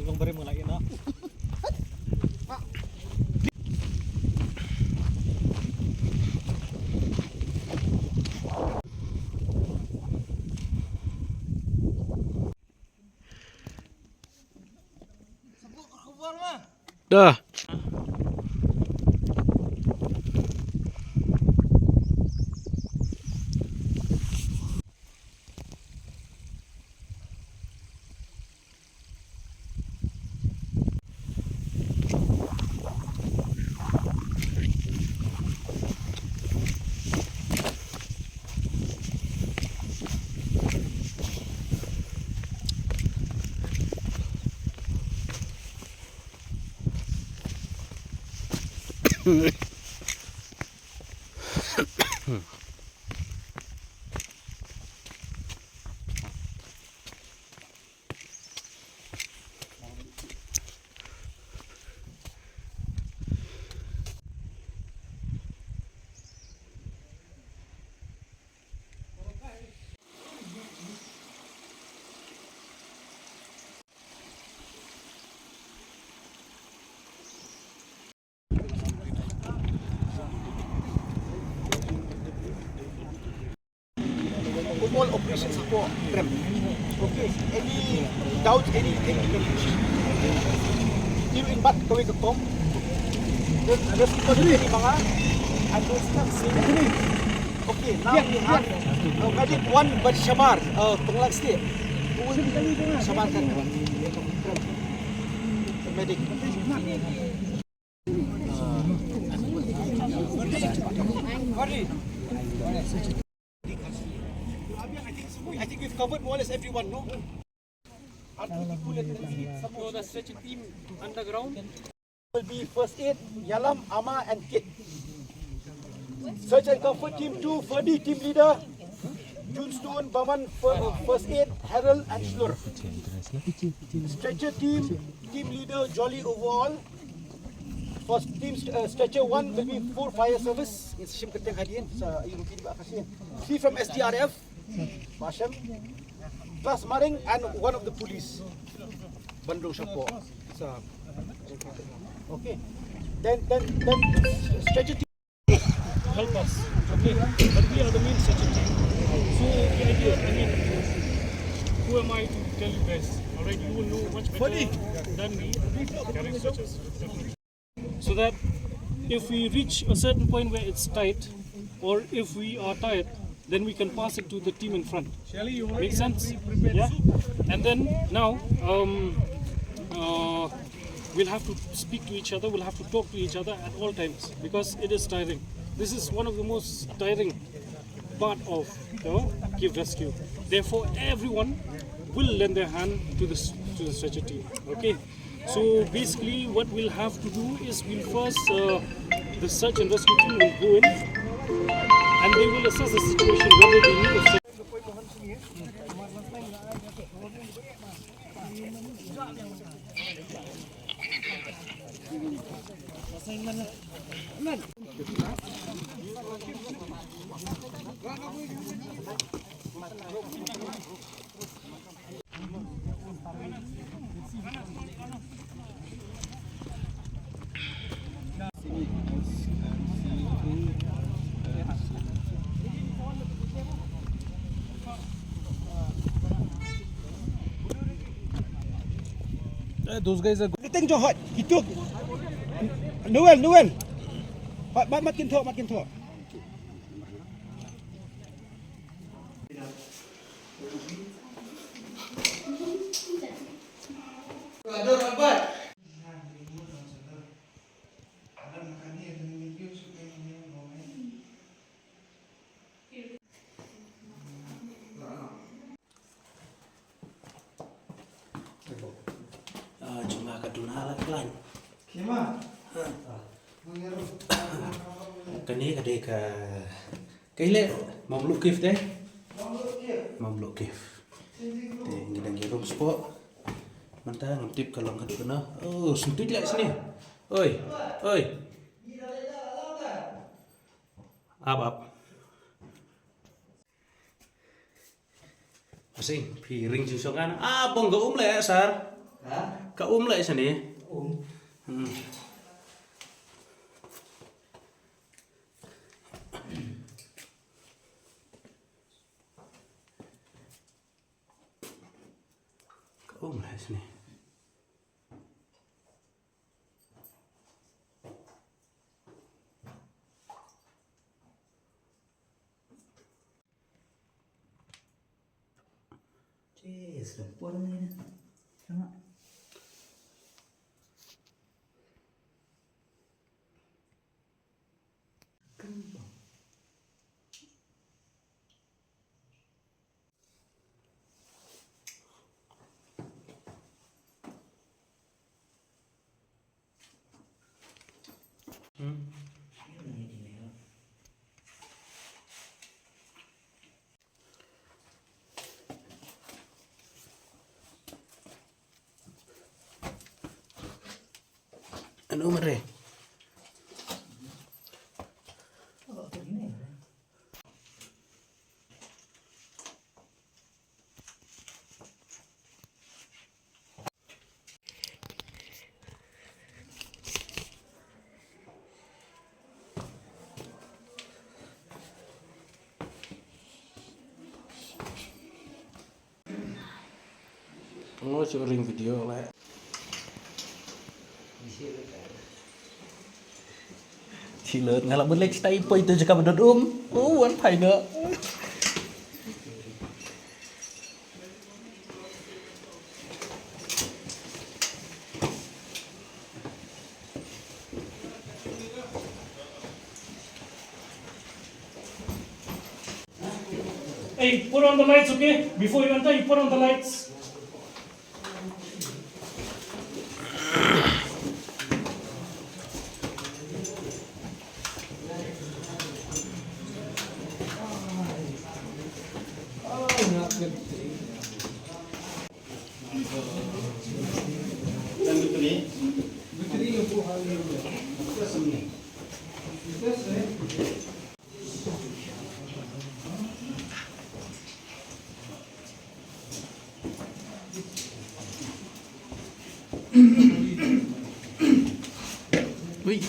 Long beri mulai na. Dah. All operations for krem. Okay, any doubt, any confusion, you invite kami ke kom. Then resiko dari mga understand sini. Okay, now we have medic one but Shamar, pengelang state. Shamarkan medic. I think we've covered more or less everyone, no? So the search team underground Will be first aid, Yalam, Ama and Kit. Search and comfort team 2, Ferdi team leader, Junstone, Baman first aid, Harold and Shlur. Stretcher team leader, Jolly overall. For team stretcher 1 will be 4 fire service. It's Shim Keteng Hadian, 3 from SDRF, Masham, plus Maring and one of the police, Bandung Shapo. Okay. Then stretcher team help us. Okay, but we are the main search team. So the idea, I mean, who am I to tell you guys? Alright, you will know much better than me carrying searches. So that if we reach a certain point where it's tight, or if we are tired, then we can pass it to the team in front. Make sense? Yeah. And then now we'll have to speak to each other. We'll have to talk to each other at all times because it is tiring. This is one of the most tiring part of the give rescue. Therefore, everyone will lend their hand to the stretcher team. Okay. So basically, what we'll have to do is we'll first the search and rescue team will go in and they will assess the situation whether they need a search. Those guys are good. Tengok hot. Itu. Noel. Makin tok. Ada rabat. Cuma kaduna lan. Kima? Kani kadai ka kaile Mawmluh kif deh. Mawmluh kif. Teh ngidang girum spot. Mantap ngintip kalau kaduna. Oh, sentuh lah sini. Oi. Up. Asing piring jusongan. Ah, bonggo le sar. Hah? Ka lại sao nè? Ka lại sao nè? Perempuan ini sama. Ano man rin? Nó cho ring video lại. Chị lớn ngay là bớt lấy tay quay từ cho cả một đợt vẫn phải nữa. Hey, put on the lights, okay? Before you enter, you put on the lights. Wih.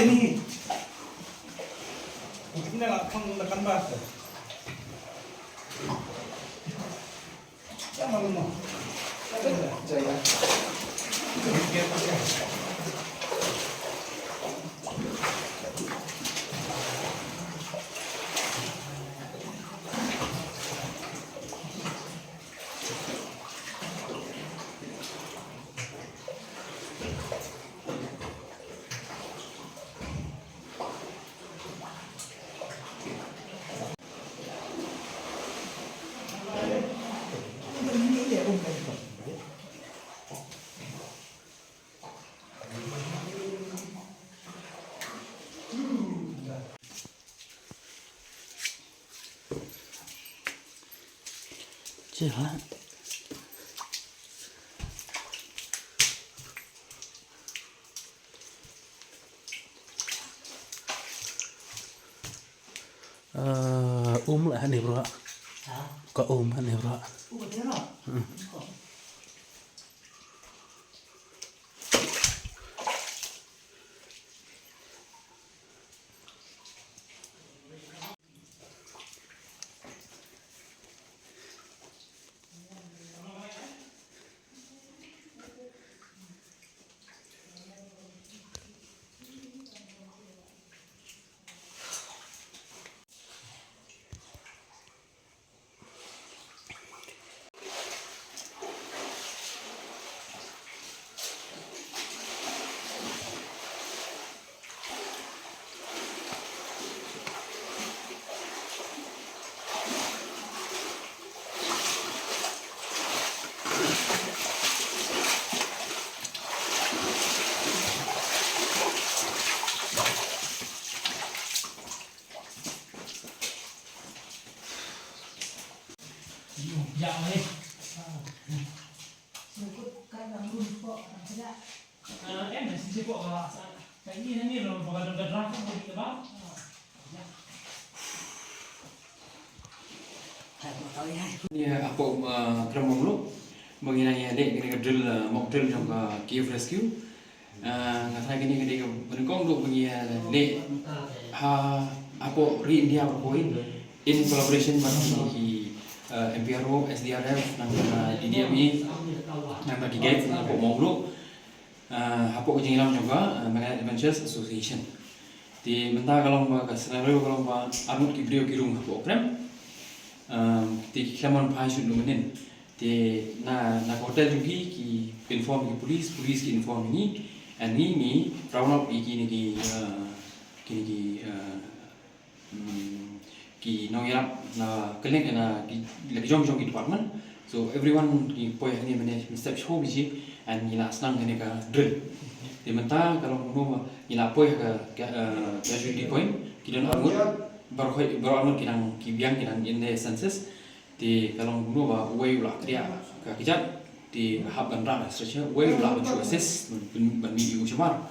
ini mungkin langsung tekan bas ya malu mau jaya Sihat. Lah ni bro. Kau ni bro. Em là xin bộ cái như là vào gần ra không có bị cái bát. Ni apa krem Mawmluh mengenai adik kena drill mock drill trong cave rescue. Ngasai kini kena nyngkong duk bagi lek apa re India berpoin in collaboration bagi MPRO, SDRF nang DDME nang bagi guide apa Mawmluh. Apa kerja ilam juga Makan Adventures Association. Di mentah kalau ke scenario kalau armut ki beliau ki rung apa krem. Di kemon passion lumenin. Di na hotel juga ki inform ki polis ki inform ni. And ni round up ki nongirap na keleng na lagi jom ki department. So everyone ki poi ni manage step show biji. And nila senang ni ka drill. Di mentah kalau mungkin nila poi ke casualty point kita nak armut baru armut kita biang kita in the census. Di kalau mungkin way ulah kerja kejap di hab bandar stretcher way ulah mencu assist bermidi ucapar.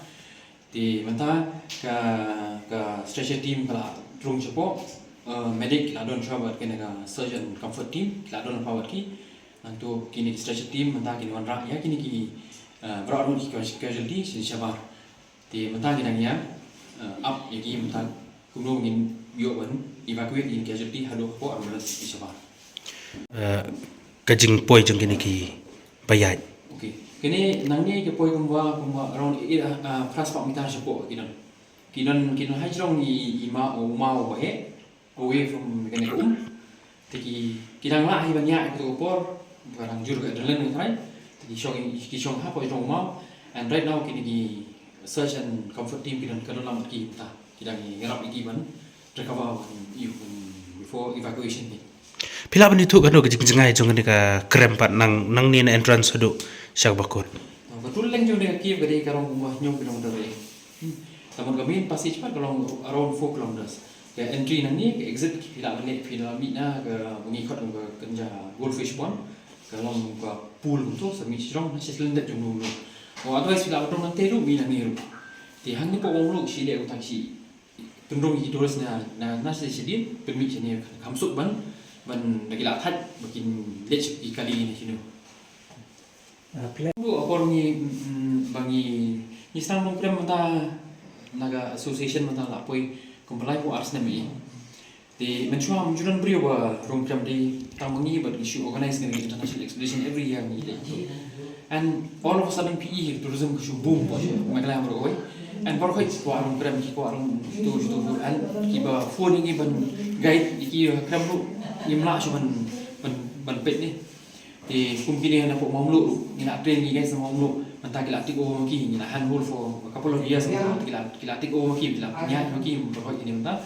Di mentah ke stretcher team kalau rung cepo medic kita don coba kena surgeon comfort team kita don power ki. Untuk kini stretcher team mentah kini wanrak ya kini berarut casualty sini sabar. Di mentah kini ya up ya kini mentah kuno ingin biok wan evacuate in casualty hadu ko ambulance sini sabar. Kajing poi jeng kini ki bayat. Okay. Kini nangni ke poi kumba around plus 4 meter support kinon hajrong ni ima away from kini Tiki kita ngelah hi banyak itu opor barang jur ke dalam ni kan. Tiki shong apa itu mau and right now kini di search and comfort team kita dalam kita ni ngerap lagi ban recover before evacuation ni. Pila bani tu kan do kejing jengai jong ni ka krem pat nang ni na entrance do syak bakut. Betul leng jong dengan kiev gadi karong rumah nyong kita dari. Tamun kami pasti cepat kalau around 4 kilometers. Ke entry nang ni ke exit pila balik pila mina ke mengikut ke kenja goldfish pond kalau ke pool tu sami strong nasi selendet jong dulu. Otherwise pila betul nanti tu mina ni ru. Di hang ni po Mawmluh si dia utak si tundung hidros na nasi sedin permit ni kamsuk ban lagi lathat bikin lech kali ni sini. Bu apa ni bangi ni sang dong krem mata naga association mata lapoi kumpulai ko ars nami. Di mencuba menjuran beri wa rung krem di tamangi but issue organize dengan international expedition every year ni. And all of a sudden PE tourism issue boom po siya. Magala mo oi. And baru kait ko arung krem ko arung tu and kiba phone ni ban guide iki krem lu imla siya ban pet ni. Di kumpini na po Mawmluh ni na train ni guys na Mawmluh mantag kilatik o maki ni na handhold for a couple of years kilatik o maki bila nya maki baru ini menta.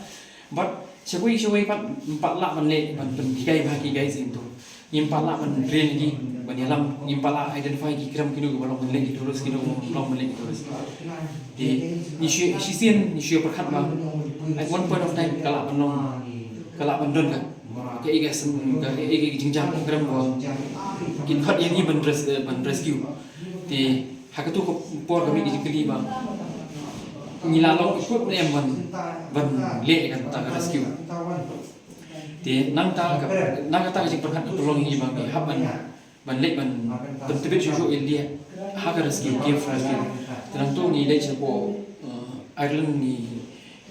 But siya pat 4 lak ban le ban gay bagi guys itu. Yung 4 lak ban train ni ban yalam yung 4 lak identify ki krem kinu balong ban le terus kinu balong ban le terus. Di ni sien ni perkat ba at one point of time kalak ban don kan cái chính krem của kynhun ini ben rescue thì Haka tu ko por kami di kali ba ngila lo ikut em ban le kan ta rescue thì nang ta jing perhat tolong ni bang ban le ban tibet jojo India Haka rescue give rescue tenang tu ni le chepo Ireland ni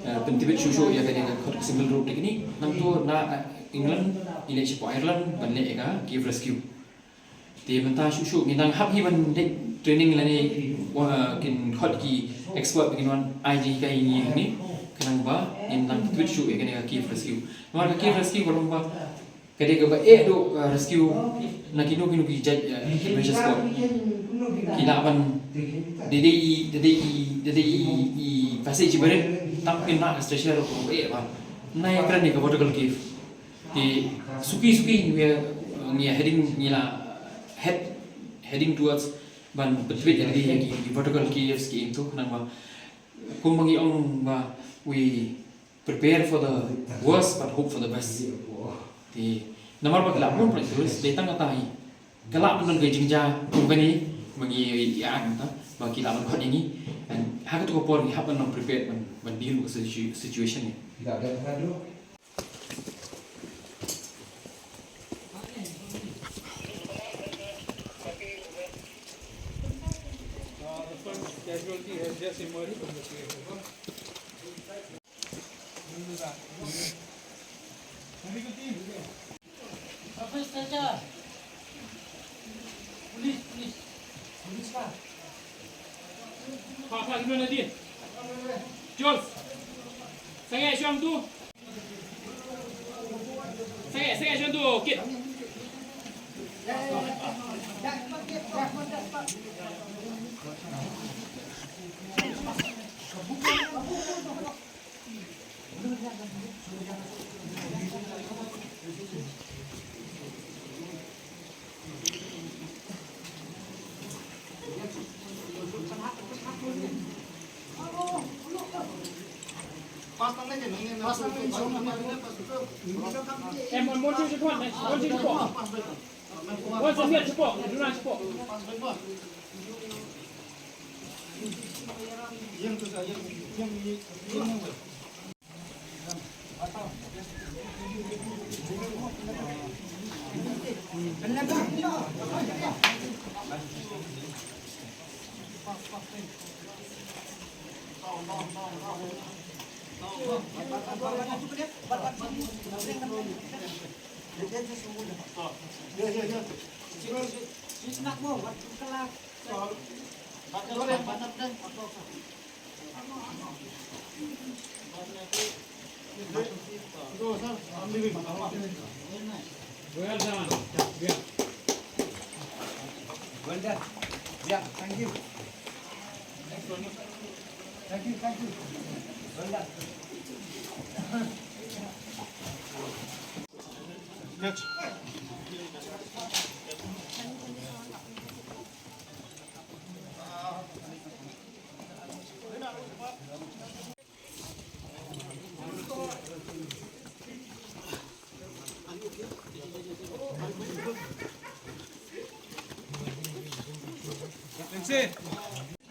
ban tibet jojo ya kan single route ni nang tu na England ni le chepo Ireland ban le ka give rescue thì mình ta shu mình đang hấp hi mình định training là này kin khot ki expert begin one ID cái ini ni kanang ba in đang tweet shu cái này ki rescue mà cái rescue kalau ba cái này cái do rescue na kinu ki jaj measure sport kila ban di passage bare tak kena stretcher ko ba nai kran ni ka protocol ki thì suki ni heading ni la heading towards ban between jadi di protocol ki scheme tu nang ba kung mangi ong ba we prepare for the worst but hope for the best thì namar ba kelak pun terus datang katai kelak pun ke jingja kung kani mangi ya ta ba kelak ban khot ini and Haka tu ko por ni hap ban prepare ban deal with situation ni Tidak ada dulu. Casualty has just emerged from the cave. Pak, gimana dia? Jules, saya jom tu. Saya jom tu, okey. Em còn muốn chữ thuận này, muốn chữ bộ. Muốn chữ miệng chữ bộ, đúng là chữ bộ. Well done. Yeah. Well done. Yeah, thank you. Thank you. Well done. Catch.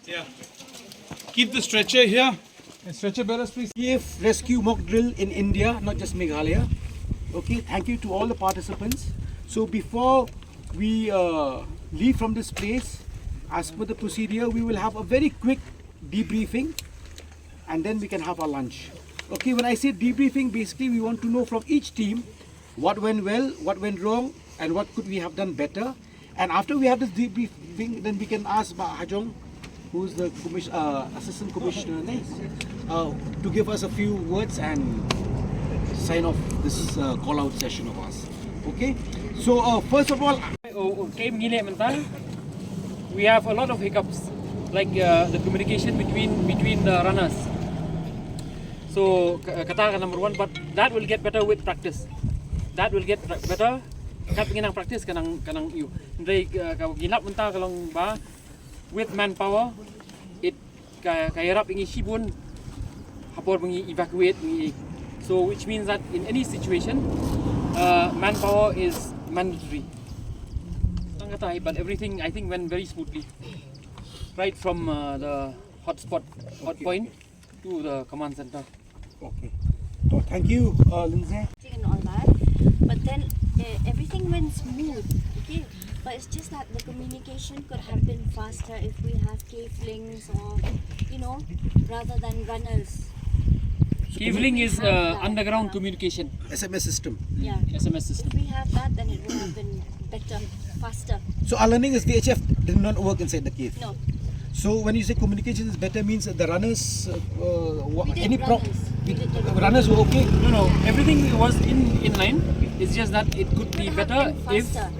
Yeah. Keep the stretcher here. Stretcher bearers, please. Cave rescue mock drill in India, not just Meghalaya. Okay, thank you to all the participants. So before we leave from this place, as per the procedure, we will have a very quick debriefing and then we can have our lunch. Okay, when I say debriefing, basically we want to know from each team what went well, what went wrong, and what could we have done better. And after we have this debriefing, then we can ask Hajong, who is the assistant commissioner, to give us a few words and sign off this call out session of us. Okay, so first of all, we have a lot of hiccups, like the communication between the runners. So kata number one, but that will get better with practice. That will get better. Kat pengen practice kanang you. Ndai kau gilap mentah kalau ba with manpower, it kaya rap ingi shibun hapor mengi evacuate mengi. So which means that in any situation, manpower is mandatory. But everything I think went very smoothly. Right from the hot point to the command center. Okay. So thank you, Lindsay. And all that, but then everything went smooth. Okay, but it's just that the communication could have been faster if we have cavelings or rather than runners. Cabling is that, underground communication. SMS system. Yeah. SMS system. If we have that, then it would have been better, faster. So our learning is VHF did not work inside the cave. No, So when you say communication is better, means that the runners, we did any runners. We did the runners were okay. No, everything was in line. It's just that it could be Could have better been if faster.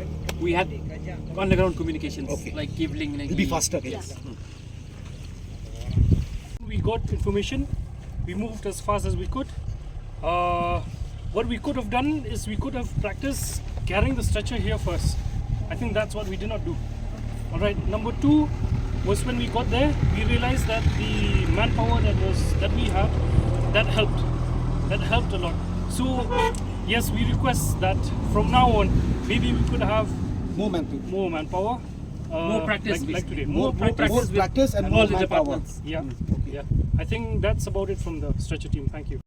we had underground communications, Okay. like cabling. It'll be faster. Yes. We got information, we moved as fast as we could. What we could have done is we could have practiced carrying the stretcher here first. I think that's what we did not do. Alright, number 2 was when we got there, we realized that the manpower that we had, that helped a lot. So yes, we request that from now on, maybe we could have More manpower. more manpower. More practice, like today. more practice. More with practice and all more the manpower. departments. Yeah, yeah. I think that's about it from the stretcher team. Thank you.